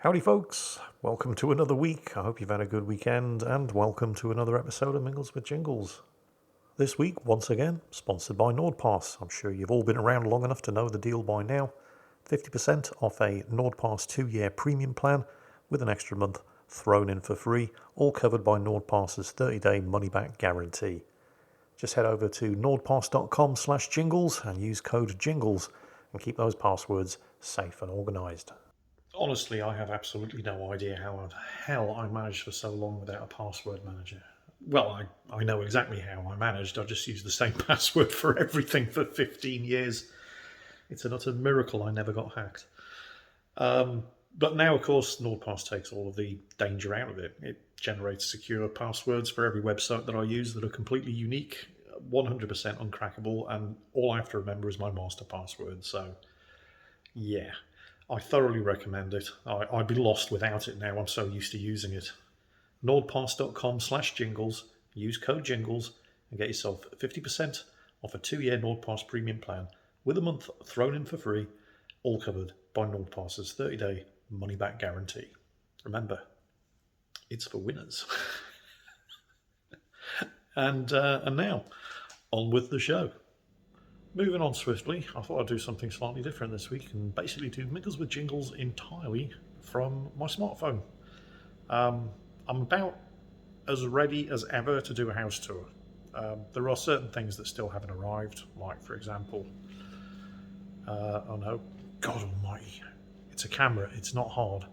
Howdy folks, welcome to another week. I hope you've had a good weekend and welcome to another episode of Mingles with Jingles. This week, once again, sponsored by NordPass. I'm sure you've all been around long enough to know the deal by now. 50% off a NordPass 2-year premium plan with an extra month thrown in for free, all covered by NordPass's 30-day money-back guarantee. Just head over to nordpass.com/jingles and use code JINGLES and keep those passwords safe and organised. Honestly, I have absolutely no idea how the hell I managed for so long without a password manager. Well, I know exactly how I managed. I just used the same password for everything for 15 years. It's an utter miracle I never got hacked. But now, of course, NordPass takes all of the danger out of it. It generates secure passwords for every website that I use that are completely unique, 100% uncrackable, and all I have to remember is my master password. So, yeah. I thoroughly recommend it. I'd be lost without it now. I'm so used to using it. nordpass.com/jingles. Use code JINGLES and get yourself 50% off a 2-year NordPass premium plan with a month thrown in for free, all covered by NordPass's 30-day money-back guarantee. Remember, it's for winners. And now, on with the show. Moving on swiftly, I thought I'd do something slightly different this week and basically do Mingles with Jingles entirely from my smartphone. I'm about as ready as ever to do a house tour. There are certain things that still haven't arrived, like, for example, oh no, God almighty, it's a camera, it's not hard.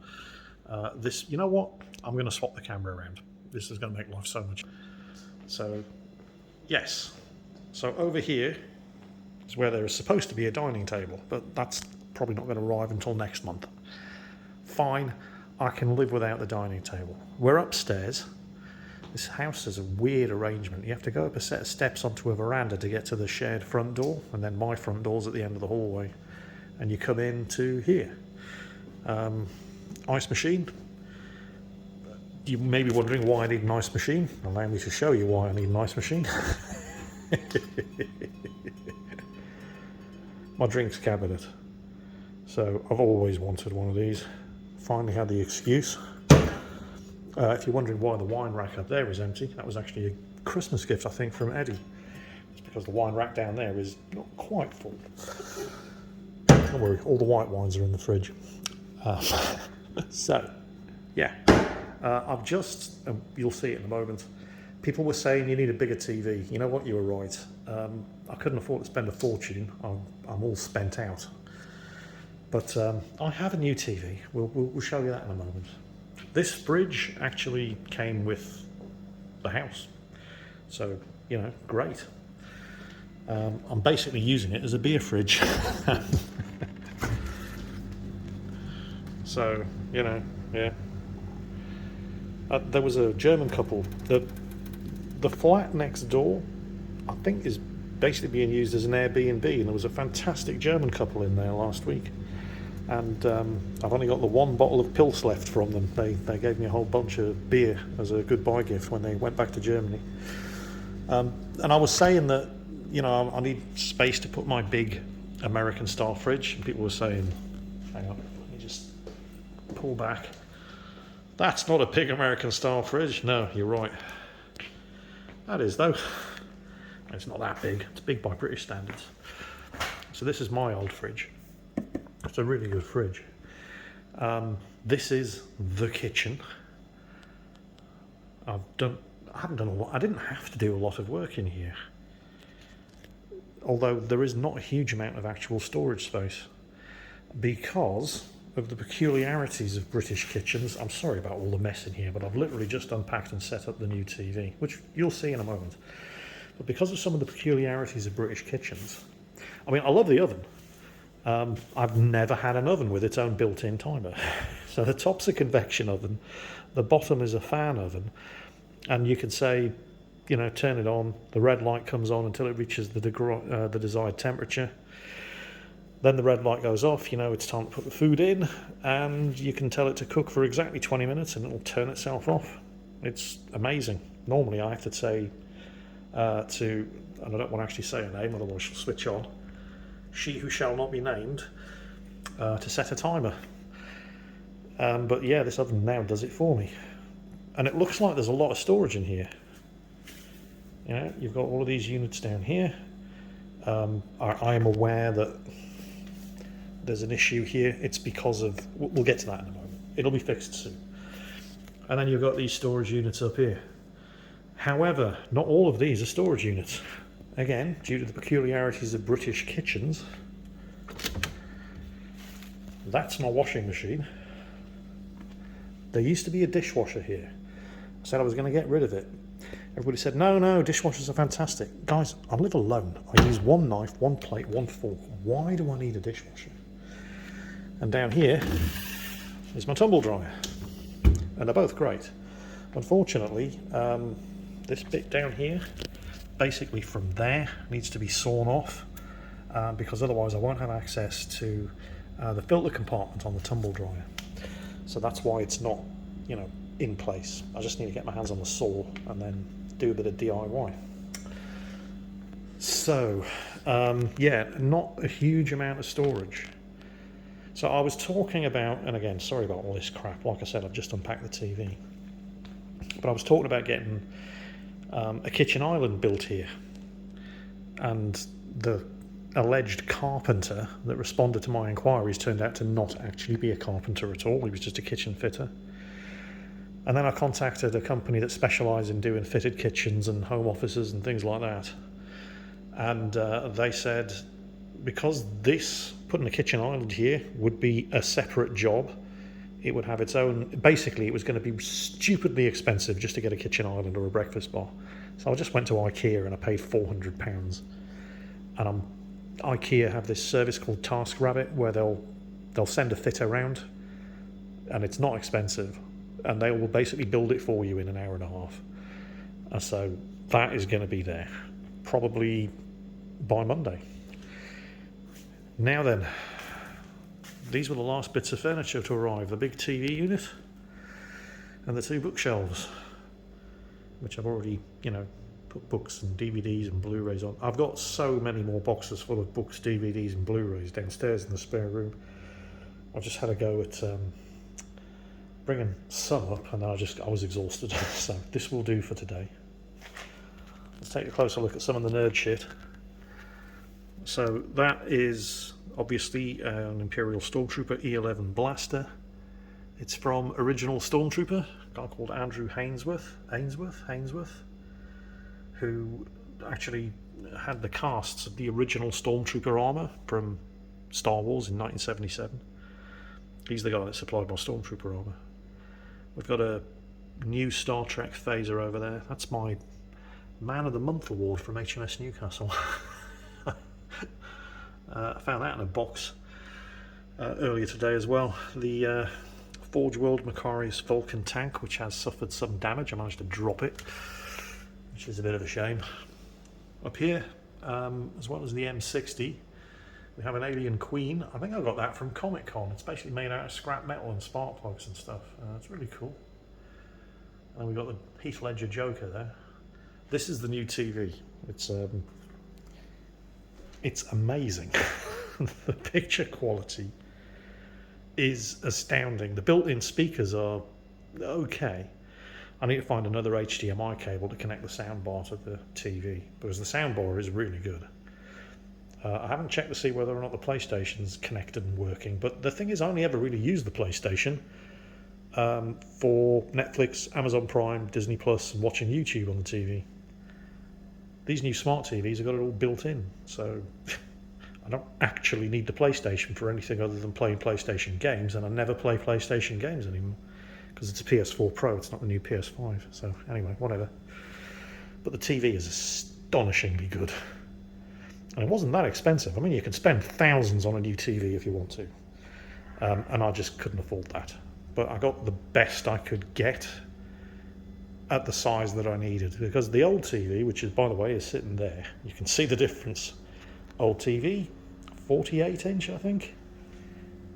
You know what, I'm going to swap the camera around. This is going to make life so much. So, yes. So over here is where there is supposed to be a dining table, but that's probably not going to arrive until next month. Fine, I can live without the dining table. We're upstairs. This house is a weird arrangement. You have to go up a set of steps onto a veranda to get to the shared front door, and then my front door's at the end of the hallway, and you come into here. Ice machine. You may be wondering why I need an ice machine. Allow me to show you why I need an ice machine. My drinks cabinet. So I've always wanted one of these. Finally had the excuse. If you're wondering why the wine rack up there is empty, that was actually a Christmas gift, I think, from Eddie. It's because the wine rack down there is not quite full. Don't worry, all the white wines are in the fridge. So, yeah. I've just, you'll see it in a moment, people were saying you need a bigger TV. You know what, you were right. I couldn't afford to spend a fortune. I'm all spent out. But I have a new TV. We'll show you that in a moment. This fridge actually came with the house. So, you know, great. I'm basically using it as a beer fridge. So, you know, yeah. There was a German couple. The flat next door, I think, is basically being used as an Airbnb, and there was a fantastic German couple in there last week. And I've only got the one bottle of Pils left from them. They gave me a whole bunch of beer as a goodbye gift when they went back to Germany. And I was saying that, you know, I need space to put my big American-style fridge. And people were saying, hang on, let me just pull back. That's not a big American-style fridge. No, you're right. That is, though. It's not that big. It's big by British standards. So this is my old fridge. It's a really good fridge. This is the kitchen. I haven't done a lot. I didn't have to do a lot of work in here. Although there is not a huge amount of actual storage space because of the peculiarities of British kitchens. I'm sorry about all the mess in here, but I've literally just unpacked and set up the new TV, which you'll see in a moment. But because of some of the peculiarities of British kitchens, I mean, I love the oven. I've never had an oven with its own built-in timer. So the top's a convection oven, the bottom is a fan oven, and you can say, you know, turn it on, the red light comes on until it reaches the desired temperature. Then the red light goes off, you know, it's time to put the food in, and you can tell it to cook for exactly 20 minutes and it'll turn itself off. It's amazing. Normally I have to say and I don't want to actually say her name, otherwise she'll switch on, she who shall not be named, to set a timer. But yeah, this oven now does it for me. And it looks like there's a lot of storage in here. You know, you've got all of these units down here. I am aware that there's an issue here. It's because of, we'll get to that in a moment. It'll be fixed soon. And then you've got these storage units up here. However, not all of these are storage units. Again, due to the peculiarities of British kitchens. That's my washing machine. There used to be a dishwasher here. I said I was going to get rid of it. Everybody said, no, dishwashers are fantastic. Guys, I live alone. I use one knife, one plate, one fork. Why do I need a dishwasher? And down here is my tumble dryer. And they're both great. Unfortunately, this bit down here, basically from there, needs to be sawn off because otherwise I won't have access to the filter compartment on the tumble dryer. So that's why it's not, you know, in place. I just need to get my hands on the saw and then do a bit of DIY. So, yeah, not a huge amount of storage. So I was talking about, and again, sorry about all this crap. Like I said, I've just unpacked the TV. But I was talking about getting a kitchen island built here. And the alleged carpenter that responded to my inquiries turned out to not actually be a carpenter at all. He was just a kitchen fitter. And then I contacted a company that specialised in doing fitted kitchens and home offices and things like that. And they said, because putting a kitchen island here would be a separate job, it would have its own, basically it was going to be stupidly expensive just to get a kitchen island or a breakfast bar. So I just went to IKEA and I paid £400. And IKEA have this service called TaskRabbit where they'll send a fitter around, and it's not expensive, and they will basically build it for you in an hour and a half. And so that is going to be there probably by Monday. Now then, these were the last bits of furniture to arrive: the big TV unit and the 2 bookshelves, which I've already, you know, put books and DVDs and Blu-rays on. I've got so many more boxes full of books, DVDs and Blu-rays downstairs in the spare room. I've just had a go at bringing some up, and then I was exhausted. So this will do for today. Let's take a closer look at some of the nerd shit. So that is obviously an Imperial Stormtrooper E11 blaster. It's from original Stormtrooper, a guy called Andrew Ainsworth, who actually had the casts of the original Stormtrooper armour from Star Wars in 1977. He's the guy that supplied my Stormtrooper armour. We've got a new Star Trek phaser over there. That's my Man of the Month award from HMS Newcastle. I found that in a box earlier today as well. The Forge World Macarius Vulcan tank, which has suffered some damage. I managed to drop it, which is a bit of a shame. Up here, as well as the M60, we have an Alien Queen. I think I got that from Comic Con. It's basically made out of scrap metal and spark plugs and stuff. It's really cool. And then we've got the Heath Ledger Joker there. This is the new TV. It's amazing. The picture quality is astounding. The built-in speakers are okay. I need to find another HDMI cable to connect the soundbar to the TV, because the soundbar is really good. I haven't checked to see whether or not the PlayStation's connected and working, but the thing is, I only ever really use the PlayStation for Netflix, Amazon Prime, Disney Plus, and watching YouTube on the TV. These new smart TVs have got it all built in, so I don't actually need the PlayStation for anything other than playing PlayStation games, and I never play PlayStation games anymore because it's a PS4 Pro, it's not the new PS5. So anyway, whatever. But the TV is astonishingly good. And it wasn't that expensive. I mean, you can spend thousands on a new TV if you want to. And I just couldn't afford that. But I got the best I could get at the size that I needed, because the old TV, which is, by the way, is sitting there, you can see the difference. Old TV, 48 inch, I think.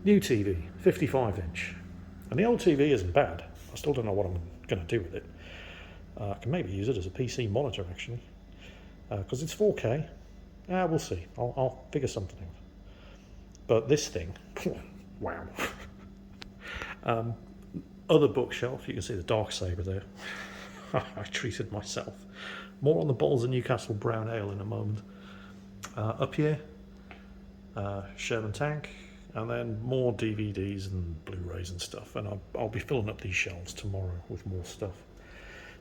New TV, 55 inch. And the old TV isn't bad. I still don't know what I'm going to do with it. I can maybe use it as a PC monitor, actually, because it's 4K. We'll see. I'll figure something out. But this thing, wow. Other bookshelf, you can see the Dark Saber there. I treated myself. More on the bottles of Newcastle Brown Ale in a moment. Up here, Sherman Tank, and then more DVDs and Blu-rays and stuff. And I'll be filling up these shelves tomorrow with more stuff.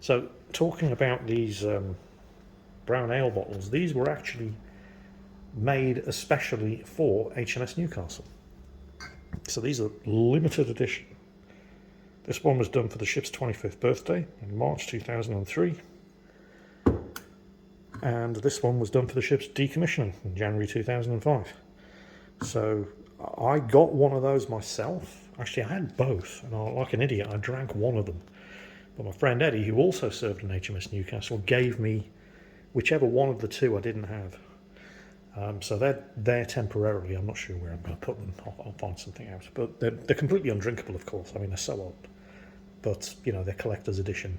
So, talking about these brown ale bottles, these were actually made especially for HMS Newcastle. So these are limited edition. This one was done for the ship's 25th birthday in March 2003. And this one was done for the ship's decommissioning in January 2005. So I got one of those myself. Actually, I had both, and like an idiot, I drank one of them. But my friend Eddie, who also served in HMS Newcastle, gave me whichever one of the two I didn't have. So they're there temporarily. I'm not sure where I'm going to put them. I'll find something out. But they're completely undrinkable, of course. I mean, they're so old. But, you know, they're collector's edition.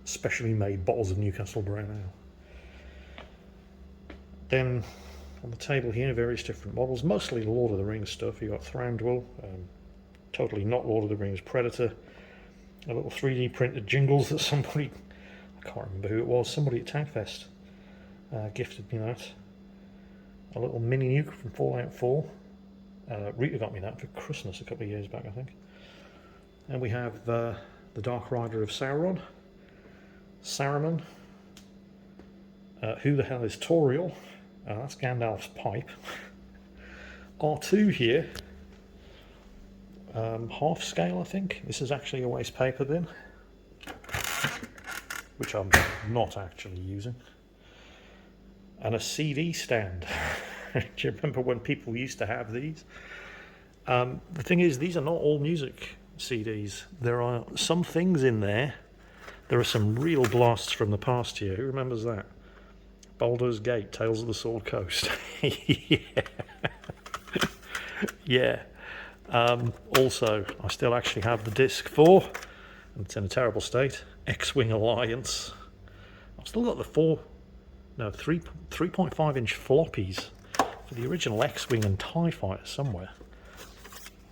Specially made bottles of Newcastle Brown Ale. Then, on the table here, various different models. Mostly Lord of the Rings stuff. You've got Thranduil. Totally not Lord of the Rings Predator. A little 3D printed Jingles that somebody... I can't remember who it was. Somebody at Tankfest gifted me that. A little mini nuke from Fallout 4. Rita got me that for Christmas a couple of years back, I think. And we have the Dark Rider of Sauron. Saruman. Who the hell is Toriel? That's Gandalf's pipe. R2 here. Half scale, I think. This is actually a waste paper bin, which I'm not actually using. And a CD stand. Do you remember when people used to have these? The thing is, these are not all music CDs. There are some things in there. There are some real blasts from the past here. Who remembers that? Baldur's Gate, Tales of the Sword Coast. Yeah. Yeah. Also, I still actually have the disc for, and it's in a terrible state, X-Wing Alliance. I've still got the 3.5 inch floppies for the original X-Wing and TIE Fighter somewhere.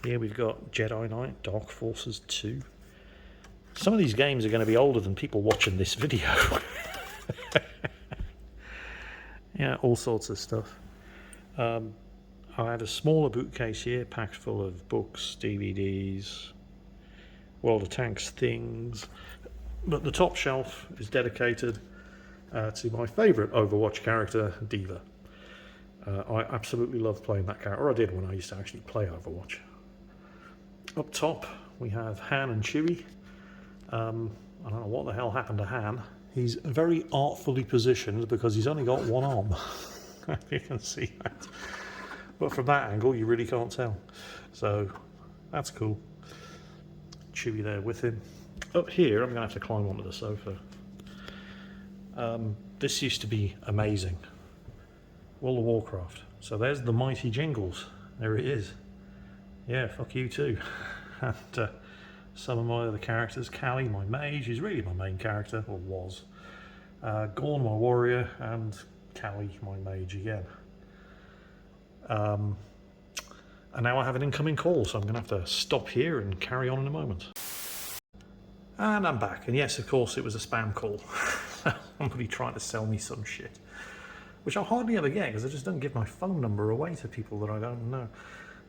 Here we've got Jedi Knight, Dark Forces 2. Some of these games are going to be older than people watching this video. Yeah, all sorts of stuff. I had a smaller bookcase here, packed full of books, DVDs, World of Tanks things. But the top shelf is dedicated to my favourite Overwatch character, Diva. I absolutely love playing that character, or I did when I used to actually play Overwatch. Up top, we have Han and Chewie. I don't know what the hell happened to Han. He's very artfully positioned because he's only got one arm. You can see that. But from that angle, you really can't tell. So, that's cool. Chewie there with him. Up here, I'm going to have to climb onto the sofa. This used to be amazing. World of Warcraft. So there's the mighty Jingles. There it is. Yeah, fuck you too. And some of my other characters. Callie, my mage, who's really my main character, or was. Gorn, my warrior, and Callie, my mage again. And now I have an incoming call, so I'm going to have to stop here and carry on in a moment. And I'm back. And yes, of course, it was a spam call. Somebody trying to sell me some shit. Which I hardly ever get, because I just don't give my phone number away to people that I don't know.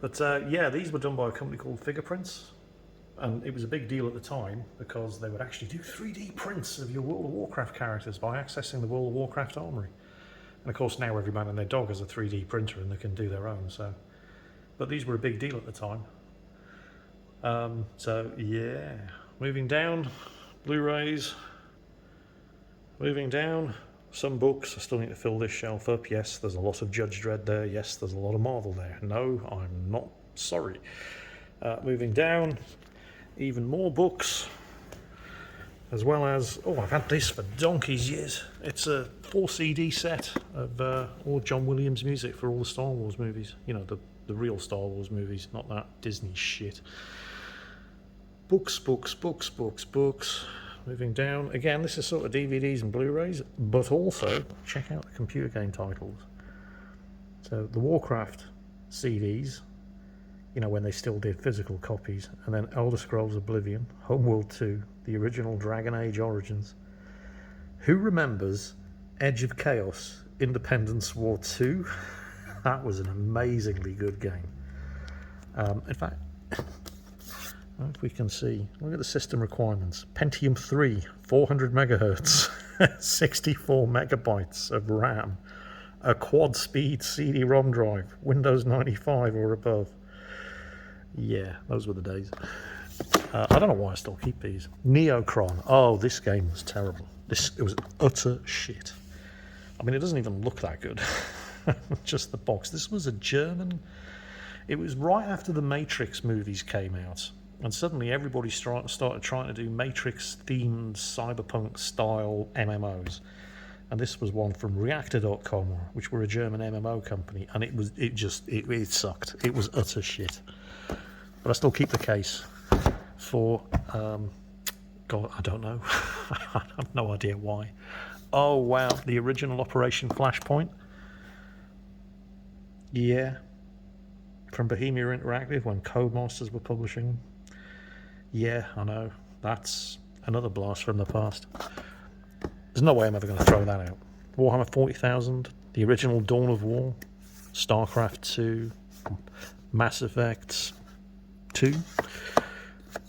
But yeah, these were done by a company called Fingerprints. And it was a big deal at the time, because they would actually do 3D prints of your World of Warcraft characters by accessing the World of Warcraft armory. And of course now every man and their dog has a 3D printer and they can do their own. So, but these were a big deal at the time. So yeah, moving down, Blu-rays. Moving down, some books. I still need to fill this shelf up. Yes, there's a lot of Judge Dredd there. Yes, there's a lot of Marvel there. No, I'm not sorry. Moving down, even more books. As well as, oh, I've had this for donkey's years. It's a 4 CD set of all John Williams music for all the Star Wars movies. You know, the real Star Wars movies, not that Disney shit. Books, books, books, books, books. Moving down, again, this is sort of DVDs and Blu-rays, but also, check out the computer game titles. So, the Warcraft CDs you know, when they still did physical copies. And then Elder Scrolls Oblivion, Homeworld 2, the original Dragon Age Origins. Who remembers Edge of Chaos, Independence War 2? That was an amazingly good game. In fact, if we can see, look at the system requirements. Pentium 3, 400 megahertz, 64 megabytes of RAM, a quad-speed CD-ROM drive, Windows 95 or above. Yeah, those were the days. I don't know why I still keep these. Neocron. Oh, this game was terrible. It was utter shit. I mean, it doesn't even look that good. Just the box. This was a German... It was right after the Matrix movies came out. And suddenly everybody started trying to do Matrix-themed cyberpunk-style MMOs. And this was one from Reactor.com, which were a German MMO company. And it sucked. It was utter shit. But I still keep the case for... God, I don't know. I have no idea why. Oh, wow. The original Operation Flashpoint. Yeah. From Bohemia Interactive when Codemasters were publishing. Yeah, I know. That's another blast from the past. There's no way I'm ever going to throw that out. Warhammer 40,000. The original Dawn of War. StarCraft 2. Mass Effect 2.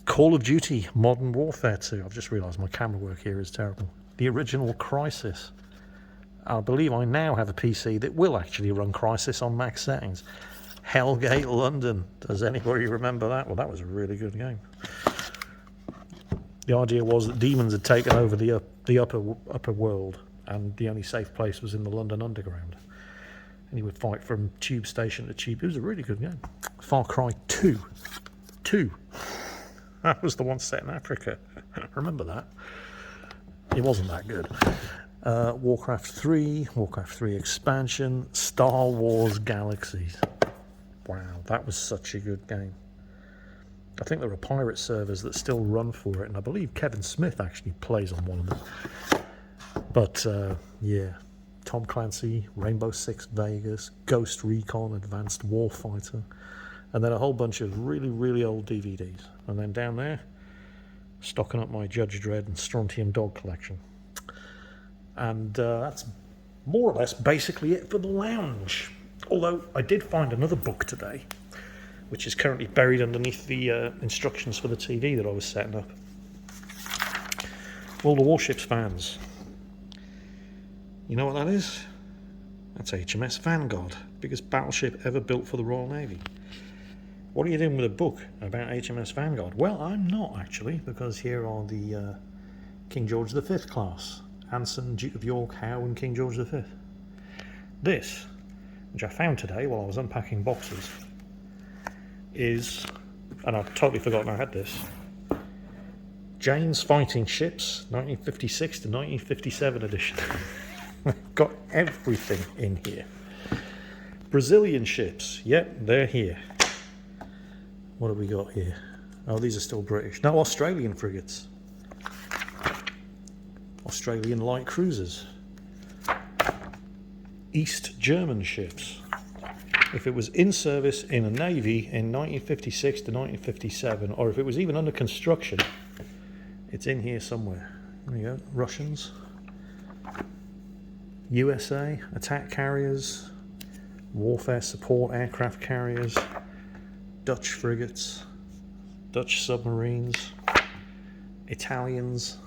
Call of Duty Modern Warfare 2. I've just realised my camera work here is terrible. The original Crysis. I believe I now have a PC that will actually run Crysis on max settings. Hellgate London. Does anybody remember that? Well, that was a really good game. The idea was that demons had taken over the upper world, and the only safe place was in the London Underground. And you would fight from tube station to tube. It was a really good game. Far Cry 2. 2. That was the one set in Africa. Remember that? It wasn't that good. Warcraft 3, Warcraft 3 expansion, Star Wars Galaxies. Wow, that was such a good game. I think there are pirate servers that still run for it, and I believe Kevin Smith actually plays on one of them. But, yeah, Tom Clancy, Rainbow Six Vegas, Ghost Recon, Advanced Warfighter, and then a whole bunch of really, really old DVDs. And then down there, stocking up my Judge Dredd and Strontium Dog collection. And that's more or less basically it for the lounge. Although I did find another book today, which is currently buried underneath the instructions for the TV that I was setting up. All the Warships fans. You know what that is? That's HMS Vanguard, biggest battleship ever built for the Royal Navy. What are you doing with a book about HMS Vanguard? Well, I'm not actually, because here are the King George V class. Anson, Duke of York, Howe and King George V. This, which I found today while I was unpacking boxes, is, and I've totally forgotten I had this, Jane's Fighting Ships, 1956 to 1957 edition. Got everything in here. Brazilian ships, yep, they're here. What have we got here? Oh, these are still British. No, Australian frigates. Australian light cruisers. East German ships. If it was in service in a navy in 1956 to 1957, or if it was even under construction, it's in here somewhere. There you go. Russians. USA, attack carriers, warfare support aircraft carriers, Dutch frigates, Dutch submarines, Italians,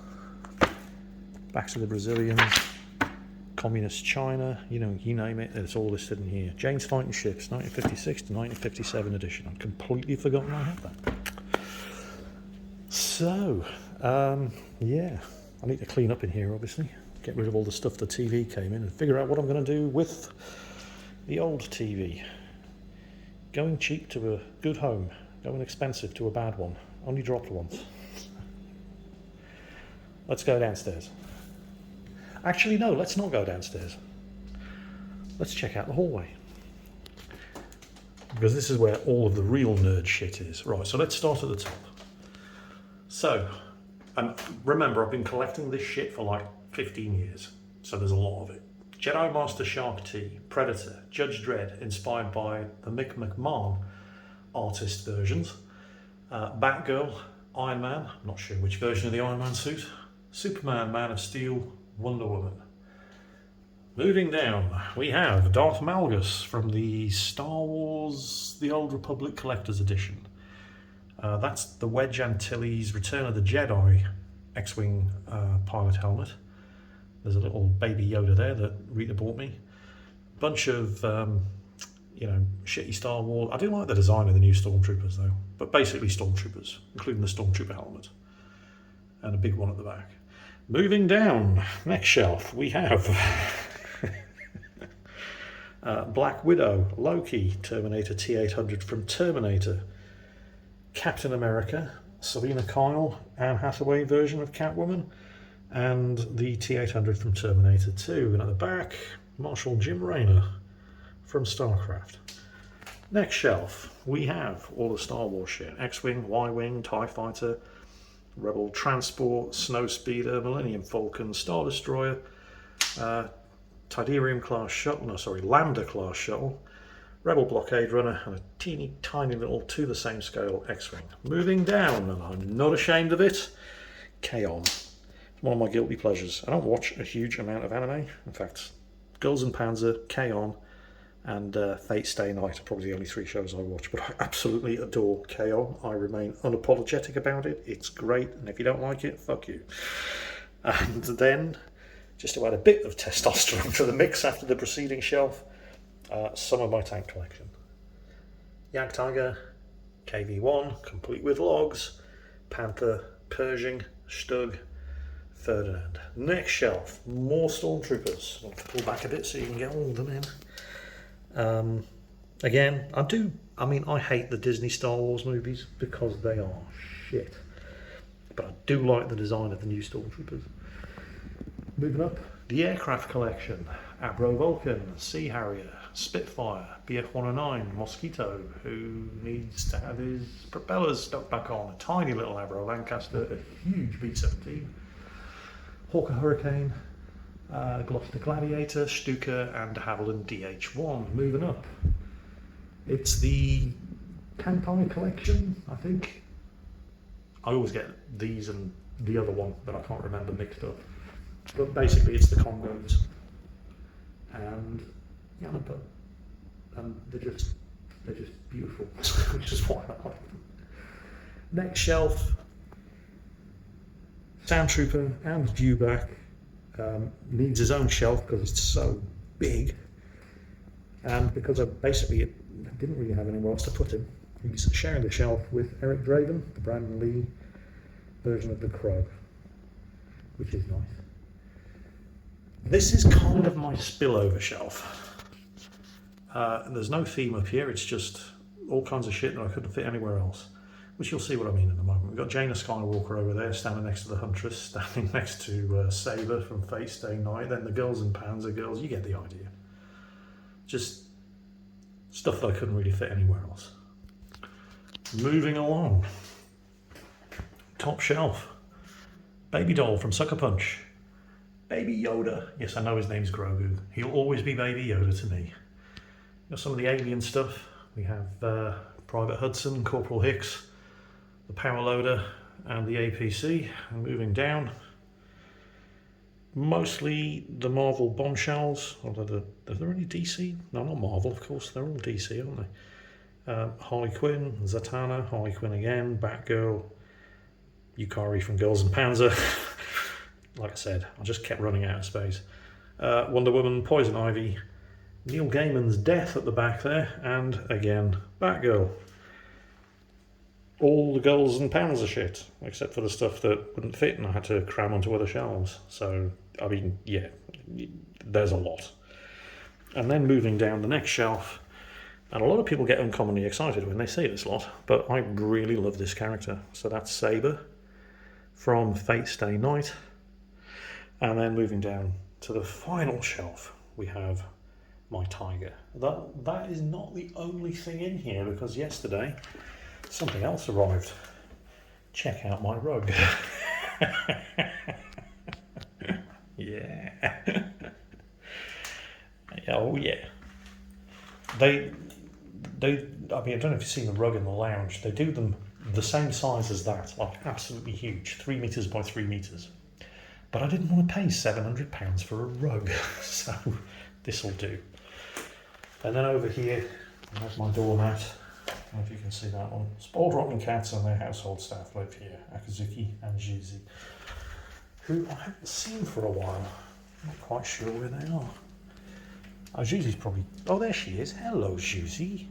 back to the Brazilians, Communist China, you know, you name it, it's all listed in here. Jane's Fighting Ships, 1956 to 1957 edition. I'd completely forgotten I had that. So, yeah, I need to clean up in here, obviously. Get rid of all the stuff the TV came in and figure out what I'm going to do with the old TV. Going cheap to a good home, going expensive to a bad one. Only dropped once. Let's go downstairs. Actually, no, let's not go downstairs. Let's check out the hallway. Because this is where all of the real nerd shit is. Right, so let's start at the top. So, and remember, I've been collecting this shit for like 15 years, so there's a lot of it. Jedi Master Shark T, Predator, Judge Dredd, inspired by the Mick McMahon artist versions. Batgirl, Iron Man, I'm not sure which version of the Iron Man suit, Superman, Man of Steel, Wonder Woman. Moving down, we have Darth Malgus from the Star Wars The Old Republic Collector's Edition. That's the Wedge Antilles Return of the Jedi X-Wing pilot helmet. There's a little baby Yoda there that Rita bought me. Bunch of, shitty Star Wars. I do like the design of the new Stormtroopers though, but basically Stormtroopers, including the Stormtrooper helmet. And a big one at the back. Moving down, next shelf, we have Black Widow, Loki, Terminator T-800 from Terminator, Captain America, Selena Kyle, Anne Hathaway version of Catwoman, and the T-800 from Terminator 2. And at the back, Marshal Jim Raynor from StarCraft. Next shelf, we have all the Star Wars shit. X-Wing, Y-Wing, TIE Fighter, Rebel Transport, Snowspeeder, Millennium Falcon, Star Destroyer, Tidarium class shuttle, Lambda class shuttle, Rebel Blockade Runner, and a teeny tiny little to the same scale X-Wing. Moving down, and I'm not ashamed of it, K-On! It's one of my guilty pleasures. I don't watch a huge amount of anime. In fact, Girls and Panzer, K-On! And Fate Stay Night are probably the only 3 shows I watch, but I absolutely adore K-On! I remain unapologetic about it. It's great, and if you don't like it, fuck you. And then, just to add a bit of testosterone to the mix after the preceding shelf, some of my tank collection. Yak Tiger, KV-1, complete with logs, Panther, Pershing, Stug, Ferdinand. Next shelf, more Stormtroopers. I'll pull back a bit so you can get all of them in. Again, I hate the Disney Star Wars movies because they are shit. But I do like the design of the new Stormtroopers. Moving up, the aircraft collection. Abro Vulcan, Sea Harrier, Spitfire, BF-109, Mosquito, who needs to have his propellers stuck back on. A tiny little Abro Lancaster, a huge B-17. Hawker Hurricane, Gloucester Gladiator, Stuka, and Havilland DH-1. Moving up, it's the Kanpai collection, I think. I always get these and the other one, but I can't remember mixed up. But basically, it's the Congos and Yamato, and they're just beautiful, which is why I like them. Next shelf, Sound Trooper and Dewback. Needs his own shelf because it's so big, and because I didn't really have anywhere else to put him. He's sharing the shelf with Eric Draven, the Brandon Lee version of the Crow, which is nice. This is kind of my spillover shelf. There's no theme up here, it's just all kinds of shit that I couldn't fit anywhere else, which you'll see what I mean in a moment. We've got Jaina Skywalker over there, standing next to the Huntress, standing next to Saber from Fate Stay Night, then the Girls and Panzer girls, you get the idea. Just stuff that I couldn't really fit anywhere else. Moving along. Top shelf. Baby doll from Sucker Punch. Baby Yoda. Yes, I know his name's Grogu. He'll always be Baby Yoda to me. Got some of the alien stuff. We have Private Hudson, Corporal Hicks, the power loader, and the APC. And moving down, mostly the Marvel bombshells. Although are there any DC? No, not Marvel, of course. They're all DC, aren't they? Harley Quinn, Zatanna, Harley Quinn again, Batgirl, Yukari from Girls and Panzer. Like I said, I just kept running out of space. Wonder Woman, Poison Ivy, Neil Gaiman's Death at the back there, and again, Batgirl. All the Girls and Panzer shit, except for the stuff that wouldn't fit and I had to cram onto other shelves. So, I mean, yeah, there's a lot. And then moving down the next shelf, and a lot of people get uncommonly excited when they see this lot, but I really love this character. So that's Saber from Fate Stay Night. And then moving down to the final shelf, we have my Tiger. That is not the only thing in here, because yesterday something else arrived. Check out my rug. Yeah. Oh yeah. I mean, I don't know if you've seen the rug in the lounge. They do them the same size as that, like absolutely huge, 3 metres by 3 metres. But I didn't want to pay £700 for a rug, so this will do. And then over here, there's my doormat. I don't know if you can see that one. Spoiled rotten cats and their household staff live here, Akazuki and Juzi, who I haven't seen for a while. I'm not quite sure where they are. Oh, Juzi's probably... Oh, there she is. Hello, Juzi.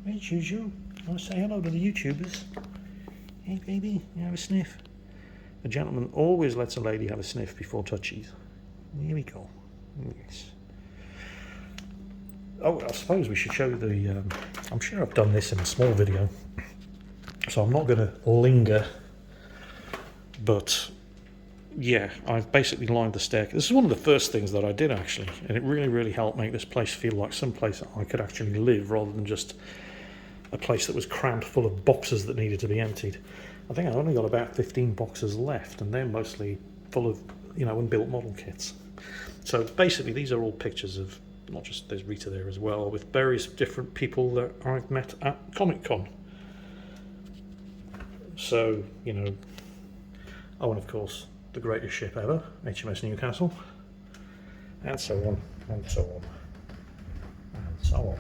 Hey, Juju. You want to say hello to the YouTubers? Hey, baby. You have a sniff? A gentleman always lets a lady have a sniff before touchies. Here we go. Yes. Oh, I suppose we should show you the... I'm sure I've done this in a small video, so I'm not going to linger. But, yeah, I've basically lined the staircase. This is one of the first things that I did, actually, and it really, really helped make this place feel like some place that I could actually live, rather than just a place that was crammed full of boxes that needed to be emptied. I think I've only got about 15 boxes left, and they're mostly full of, you know, unbuilt model kits. So basically these are all pictures of, not just, there's Rita there as well, with various different people that I've met at Comic-Con. So, you know, oh, and of course, the greatest ship ever, HMS Newcastle, and so on, and so on, and so on.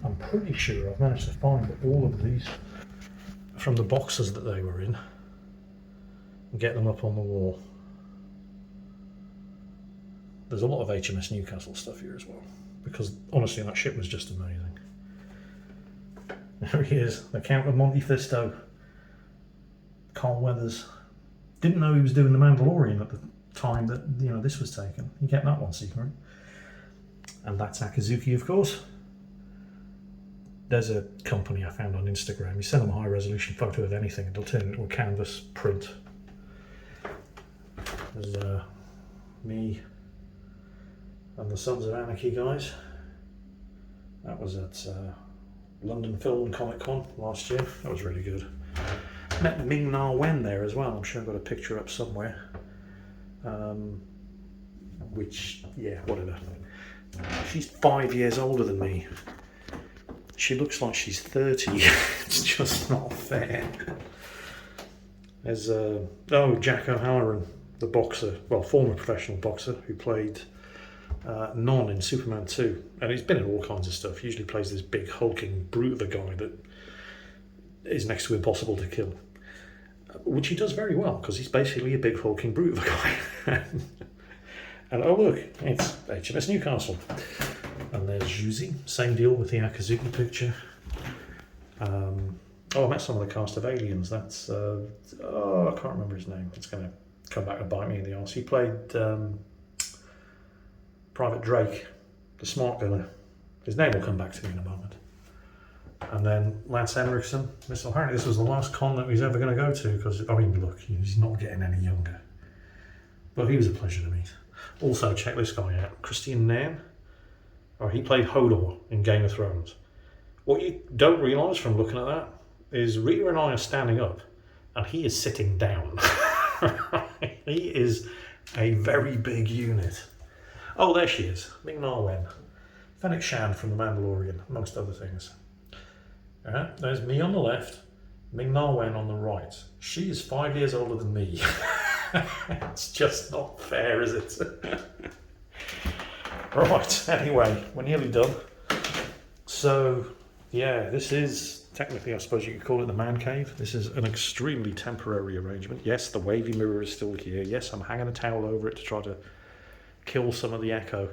I'm pretty sure I've managed to find all of these from the boxes that they were in and get them up on the wall. There's a lot of HMS Newcastle stuff here as well, because honestly that ship was just amazing. There he is, the Count of Monte Fisto, Carl Weathers. Didn't know he was doing The Mandalorian at the time that, you know, this was taken. He kept that one secret. And that's Akazuki, of course. There's a company I found on Instagram. You send them a high resolution photo of anything and they'll turn it into a canvas print. There's me and the Sons of Anarchy guys. That was at London Film and Comic Con last year. That was really good. Met Ming-Na Wen there as well. I'm sure I've got a picture up somewhere. Which, yeah, whatever. She's 5 years older than me. She looks like she's 30. It's just not fair. There's Jack O'Halloran, the boxer, well, former professional boxer who played Non in Superman 2, and he's been in all kinds of stuff. He usually plays this big hulking brute of a guy that is next to impossible to kill, which he does very well because he's basically a big hulking brute of a guy. And oh look, it's HMS Newcastle. And there's Juzi, same deal with the Akazuki picture. Oh, I met some of the cast of Aliens. That's, I can't remember his name. It's going to come back and bite me in the arse. He played Private Drake, the smart gunner. His name will come back to me in a moment. And then Lance Henriksen. Apparently this was the last con that he's ever going to go to, because, I mean, look, he's not getting any younger. But he was a pleasure to meet. Also, check this guy out, Christian Nairn. Or he played Hodor in Game of Thrones. What you don't realise from looking at that is Rita and I are standing up and he is sitting down. He is a very big unit. Oh, there she is, Ming-Na Wen. Fennec Shand from The Mandalorian, amongst other things. There's me on the left, Ming-Na Wen on the right. She is 5 years older than me. It's just not fair, is it? Right, anyway, we're nearly done. So, yeah, this is, technically I suppose you could call it the man cave. This is an extremely temporary arrangement. Yes, the wavy mirror is still here. Yes, I'm hanging a towel over it to try to kill some of the echo.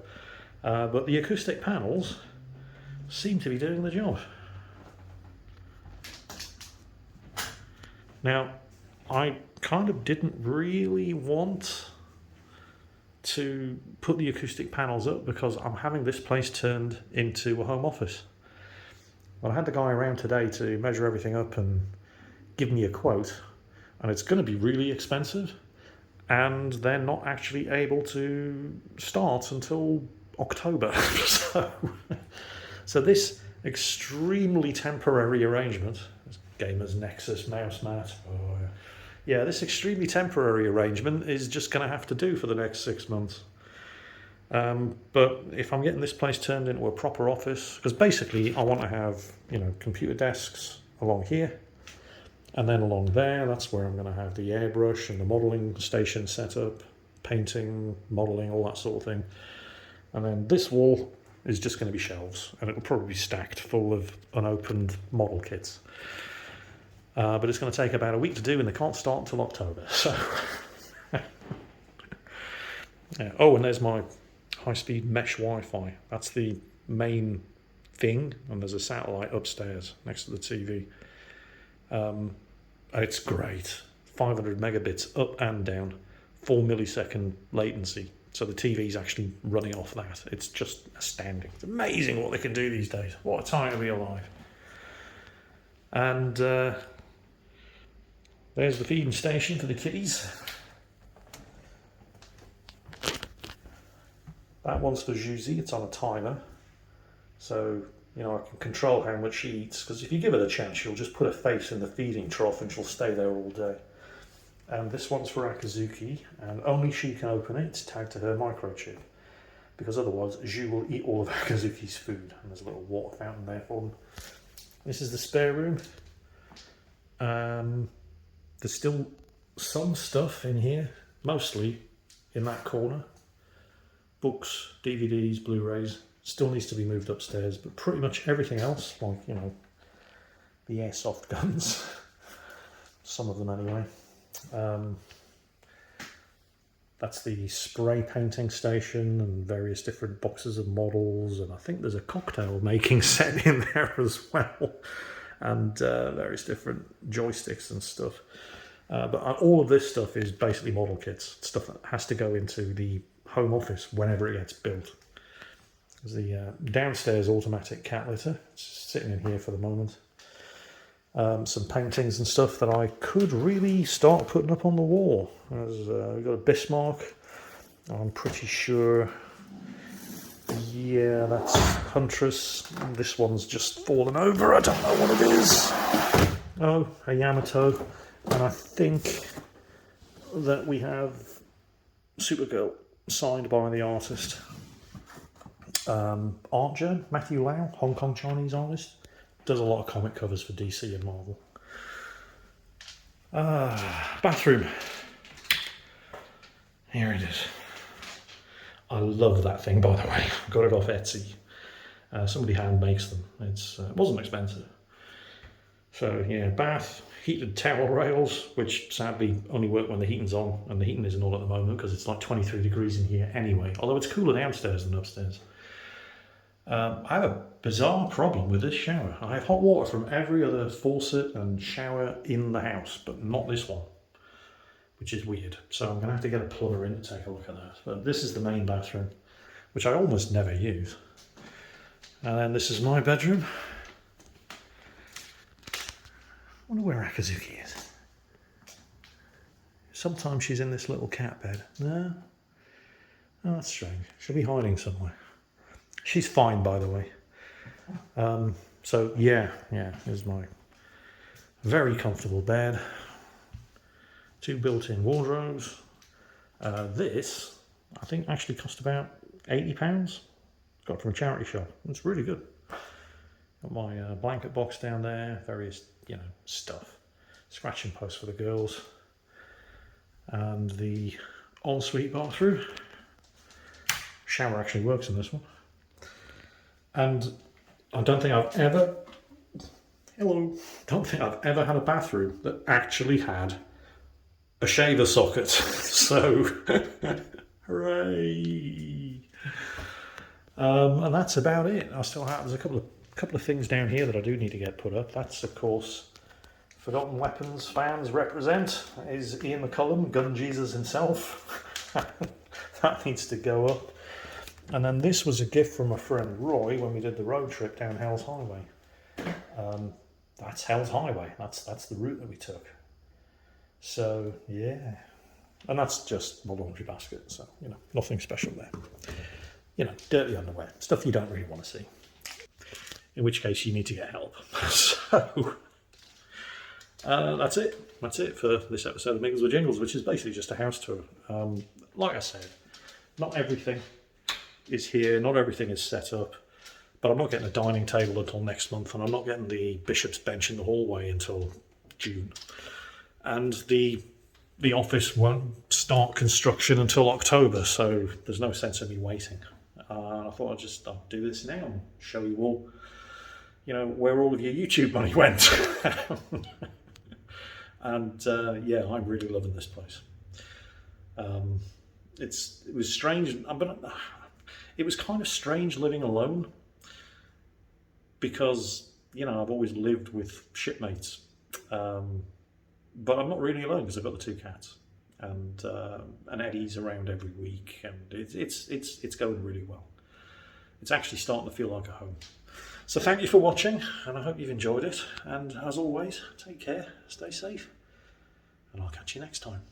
But the acoustic panels seem to be doing the job. Now, I kind of didn't really want to put the acoustic panels up because I'm having this place turned into a home office. Well, I had the guy around today to measure everything up and give me a quote, and it's going to be really expensive, and they're not actually able to start until October. So this extremely temporary arrangement, Gamers Nexus mouse mat, yeah, this extremely temporary arrangement is just going to have to do for the next 6 months. But if I'm getting this place turned into a proper office, because basically I want to have, you know, computer desks along here, and then along there, that's where I'm going to have the airbrush and the modelling station set up, painting, modelling, all that sort of thing. And then this wall is just going to be shelves, and it'll probably be stacked full of unopened model kits. But it's going to take about a week to do, and they can't start until October. So, yeah. Oh, and there's my high-speed mesh Wi-Fi. That's the main thing, and there's a satellite upstairs next to the TV. It's great. 500 megabits up and down, 4 millisecond latency. So the TV's actually running off that. It's just astounding. It's amazing what they can do these days. What a time to be alive. And there's the feeding station for the kitties. That one's for Juicy. It's on a timer. So, you know, I can control how much she eats. Because if you give her the chance, she'll just put her face in the feeding trough and she'll stay there all day. And this one's for Akazuki, and only she can open it. It's tagged to her microchip, because otherwise Zhu will eat all of Akazuki's food. And there's a little water fountain there for them. This is the spare room. There's still some stuff in here, mostly in that corner. Books, DVDs, Blu-rays, still needs to be moved upstairs, but pretty much everything else, like, you know, the airsoft guns, some of them anyway. That's the spray painting station and various different boxes of models, and I think there's a cocktail making set in there as well, and various different joysticks and stuff. But all of this stuff is basically model kits, stuff that has to go into the home office whenever it gets built. There's the downstairs automatic cat litter, it's sitting in here for the moment. Some paintings and stuff that I could really start putting up on the wall. We've got a Bismarck. I'm pretty sure, yeah, that's Huntress. This one's just fallen over. I don't know what it is. Oh, a Yamato. And I think that we have Supergirl signed by the artist. Art Journal, Matthew Lau, Hong Kong Chinese artist. Does a lot of comic covers for DC and Marvel. Bathroom. Here it is. I love that thing, by the way. Got it off Etsy. Somebody hand makes them. It wasn't expensive. So yeah, bath, heated towel rails, which sadly only work when the heating's on, and the heating isn't on at the moment because it's like 23 degrees in here anyway. Although it's cooler downstairs than upstairs. I have a bizarre problem with this shower. I have hot water from every other faucet and shower in the house, but not this one, which is weird. So I'm going to have to get a plumber in to take a look at that. But this is the main bathroom, which I almost never use. And then this is my bedroom. I wonder where Akazuki is. Sometimes she's in this little cat bed. No? Oh, that's strange. She'll be hiding somewhere. She's fine, by the way. So yeah, here's my very comfortable bed. 2 built-in wardrobes. This, I think, actually cost about £80. Got it from a charity shop. It's really good. Got my blanket box down there, various, you know, stuff. Scratching post for the girls. And the ensuite bathroom. Shower actually works in this one. And I don't think I've ever had a bathroom that actually had a shaver socket. So, hooray! And that's about it. There's a couple of things down here that I do need to get put up. That's, of course, Forgotten Weapons fans represent is Ian McCullum, Gun Jesus himself. That needs to go up. And then this was a gift from my friend Roy when we did the road trip down Hell's Highway. That's Hell's Highway. That's the route that we took. So yeah, and that's just my laundry basket. So you know, nothing special there. You know, dirty underwear, stuff you don't really want to see. In which case, you need to get help. So that's it. That's it for this episode of Mingles with Jingles, which is basically just a house tour. Like I said, not everything. is here. Not everything is set up, but I'm not getting a dining table until next month, and I'm not getting the bishop's bench in the hallway until June. And the office won't start construction until October, so there's no sense of me waiting. I thought I'll do this now and show you all, where all of your YouTube money went. And yeah, I'm really loving this place. It was strange, but it was kind of strange living alone, because I've always lived with shipmates, but I'm not really alone because I've got the 2 cats, and Eddie's around every week, and it's going really well. It's actually starting to feel like a home. So thank you for watching, and I hope you've enjoyed it. And as always, take care, stay safe, and I'll catch you next time.